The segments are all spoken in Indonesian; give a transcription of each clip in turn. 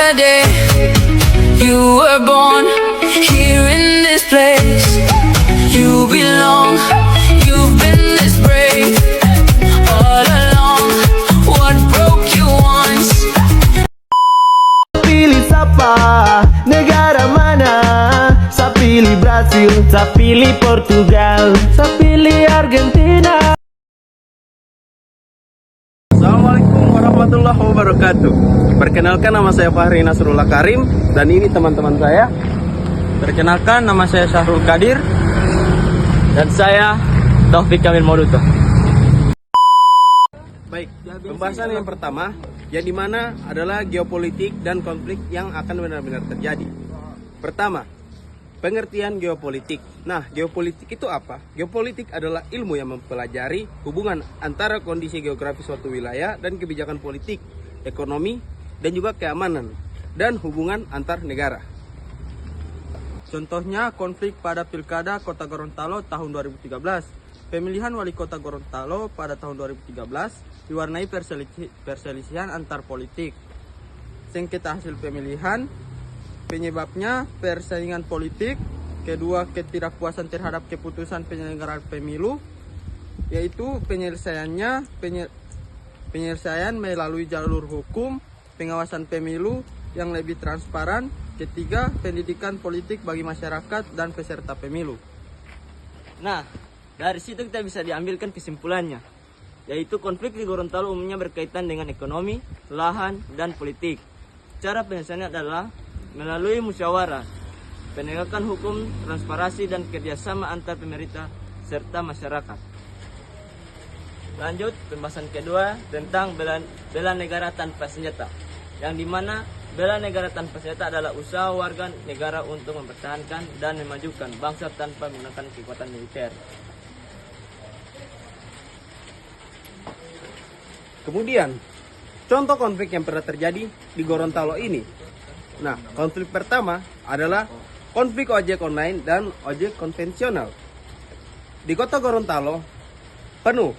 the day you were born here in this place. You belong, you've been this brave all along. What broke you once? Pilih siapa, negara mana? Saya pilih Brasil, saya pilih Portugal, saya pilih Argentina. Assalamualaikum warahmatullahi wabarakatuh. Perkenalkan, nama saya Fahri Nasrullah Karim. Dan ini teman-teman saya. Perkenalkan, nama saya Syahrul Kadir. Dan saya Taufik Kamil Mauduto. Baik, pembahasan yang pertama, yang dimana adalah geopolitik dan konflik yang akan benar-benar terjadi. Pertama, pengertian geopolitik. Nah, geopolitik itu apa? Geopolitik adalah ilmu yang mempelajari hubungan antara kondisi geografis suatu wilayah dan kebijakan politik, ekonomi, dan juga keamanan, dan hubungan antar negara. Contohnya konflik pada Pilkada Kota Gorontalo tahun 2013. Pemilihan wali kota Gorontalo pada tahun 2013 diwarnai perselisihan antar politik. Sengketa hasil pemilihan, penyebabnya persaingan politik. Kedua, ketidakpuasan terhadap keputusan penyelenggaraan pemilu, yaitu penyelesaian melalui jalur hukum, pengawasan pemilu yang lebih transparan. Ketiga, pendidikan politik bagi masyarakat dan peserta pemilu. Nah, dari situ kita bisa diambilkan kesimpulannya, yaitu konflik di Gorontalo umumnya berkaitan dengan ekonomi, lahan, dan politik. Cara penyelesaiannya adalah melalui musyawarah, penegakan hukum, transparansi, dan kerjasama antar pemerintah serta masyarakat. Lanjut, pembahasan kedua tentang bela negara tanpa senjata, yang dimana bela negara tanpa senjata adalah usaha warga negara untuk mempertahankan dan memajukan bangsa tanpa menggunakan kekuatan militer. Kemudian, contoh konflik yang pernah terjadi di Gorontalo ini. Nah, konflik pertama adalah konflik ojek online dan ojek konvensional. Di kota Gorontalo, penuh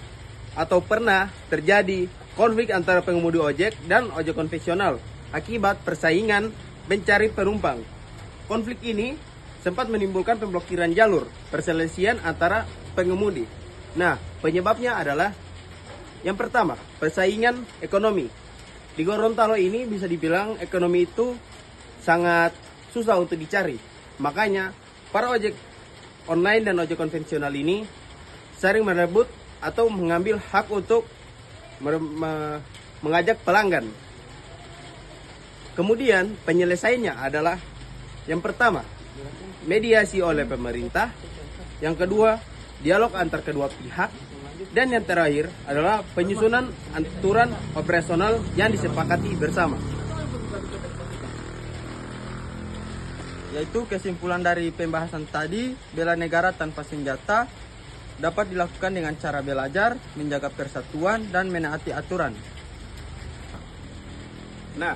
atau pernah terjadi konflik antara pengemudi ojek dan ojek konvensional akibat persaingan mencari penumpang. Konflik ini sempat menimbulkan pemblokiran jalur, perselisihan antara pengemudi. Nah, penyebabnya adalah yang pertama, persaingan ekonomi. Di Gorontalo ini bisa dibilang ekonomi itu sangat susah untuk dicari. Makanya para ojek online dan ojek konvensional ini sering merebut atau mengambil hak untuk mengajak pelanggan. Kemudian penyelesaiannya adalah yang pertama, mediasi oleh pemerintah. Yang kedua, dialog antar kedua pihak. Dan yang terakhir adalah penyusunan aturan operasional yang disepakati bersama. Yaitu kesimpulan dari pembahasan tadi, bela negara tanpa senjata dapat dilakukan dengan cara belajar, menjaga persatuan, dan menaati aturan. Nah,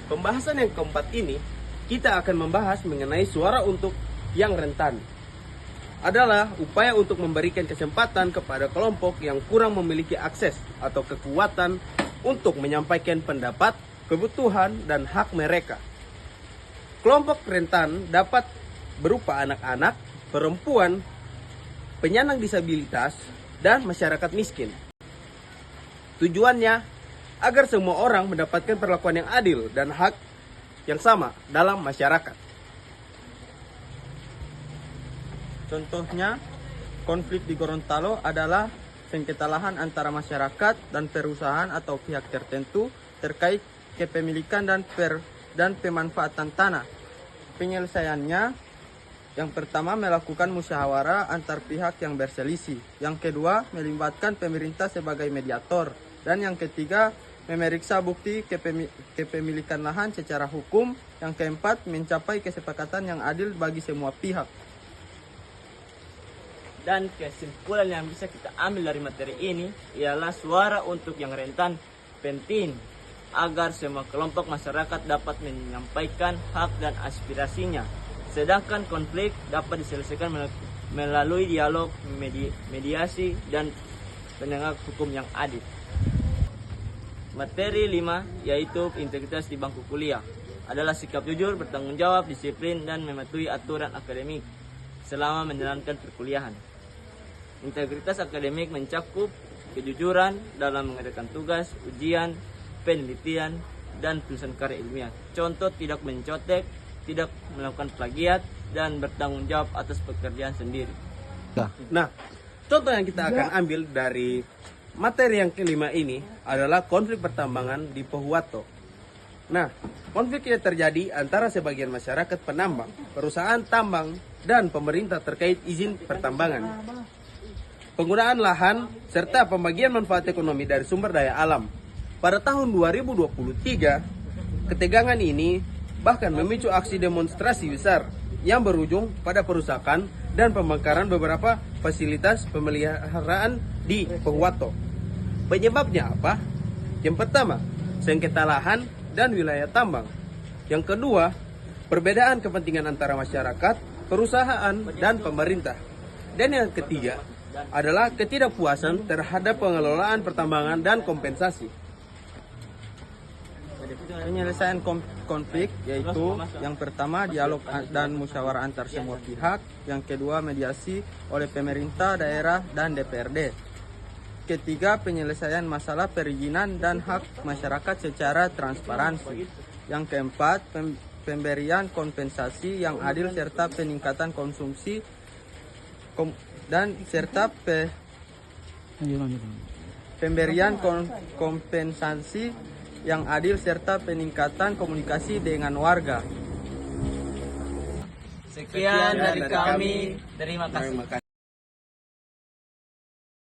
pembahasan yang keempat ini, kita akan membahas mengenai suara untuk yang rentan. Adalah upaya untuk memberikan kesempatan kepada kelompok yang kurang memiliki akses atau kekuatan untuk menyampaikan pendapat, kebutuhan, dan hak mereka. Kelompok rentan dapat berupa anak-anak, perempuan, penyandang disabilitas, dan masyarakat miskin. Tujuannya agar semua orang mendapatkan perlakuan yang adil dan hak yang sama dalam masyarakat. Contohnya, konflik di Gorontalo adalah sengketa lahan antara masyarakat dan perusahaan atau pihak tertentu terkait kepemilikan dan pemanfaatan tanah. Penyelesaiannya, yang pertama melakukan musyawarah antar pihak yang berselisih. Yang kedua, melibatkan pemerintah sebagai mediator. Dan yang ketiga, memeriksa bukti kepemilikan lahan secara hukum. Yang keempat, mencapai kesepakatan yang adil bagi semua pihak. Dan kesimpulan yang bisa kita ambil dari materi ini ialah suara untuk yang rentan penting agar semua kelompok masyarakat dapat menyampaikan hak dan aspirasinya. Sedangkan konflik dapat diselesaikan melalui dialog, mediasi, dan penegak hukum yang adil. Materi 5 yaitu integritas di bangku kuliah. adalah sikap jujur, bertanggung jawab, disiplin, dan mematuhi aturan akademik selama menjalankan perkuliahan. Integritas akademik mencakup kejujuran dalam mengerjakan tugas, ujian, penelitian, dan tulisan karya ilmiah. Contoh, tidak mencontek, tidak melakukan plagiat, dan bertanggung jawab atas pekerjaan sendiri. Nah, contoh yang kita akan ambil dari materi yang kelima ini adalah konflik pertambangan di Pohuwato. Nah, konflik yang terjadi antara sebagian masyarakat penambang, perusahaan tambang, dan pemerintah terkait izin pertambangan, penggunaan lahan, serta pembagian manfaat ekonomi dari sumber daya alam. Pada tahun 2023, ketegangan ini bahkan memicu aksi demonstrasi besar yang berujung pada perusakan dan pembakaran beberapa fasilitas pemeliharaan di Pohuwato. Penyebabnya apa? Yang pertama, sengketa lahan dan wilayah tambang. Yang kedua, perbedaan kepentingan antara masyarakat, perusahaan, dan pemerintah. Dan yang ketiga adalah ketidakpuasan terhadap pengelolaan pertambangan dan kompensasi. Penyelesaian konflik yaitu yang pertama dialog dan musyawarah antar semua pihak, yang kedua mediasi oleh pemerintah daerah dan DPRD. Ketiga, penyelesaian masalah perizinan dan hak masyarakat secara transparansi. Yang keempat, pemberian kompensasi yang adil serta peningkatan konsumsi pemberian kompensasi yang adil serta peningkatan komunikasi dengan warga. Sekian dari kami. Terima kasih.